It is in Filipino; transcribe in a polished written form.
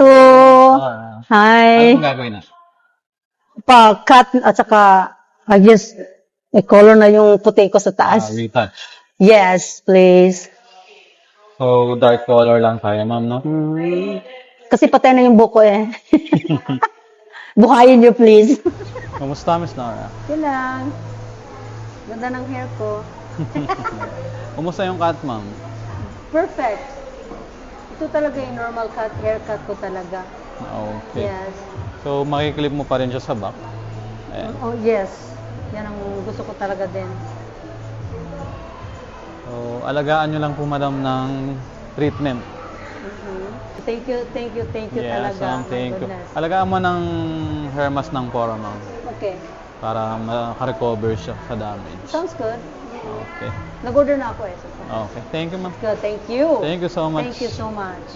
Hello! Hi! Ano pong gagawin na? Pa-cut at saka, I guess, color na yung puti ko sa taas. Retouch. Yes, please. So, dark color lang tayo, ma'am, no? Kasi patay na yung buko eh. Buhayin niyo, please. Kumusta, Miss Nora? Yun lang. Ganda ng hair ko. Kumusta yung cut, ma'am? Perfect. Ito talaga yung normal cut, haircut ko talaga. Okay. Yes. So, makiklip mo pa rin siya sa back. Ayan. Oh, yes. Yan ang gusto ko talaga din. So, alagaan nyo lang po, madam, ng treatment. Thank you Yes, talaga. ma'am, My thank you. goodness. Alagaan mo ng hair mask ng Pora, ma'am. Okay. Para makarecover siya sa damage. Sounds good. Okay. Nag-order na ako eh. So. Okay. Thank you, ma'am. Good. Thank you. Thank you so much. Thank you so much.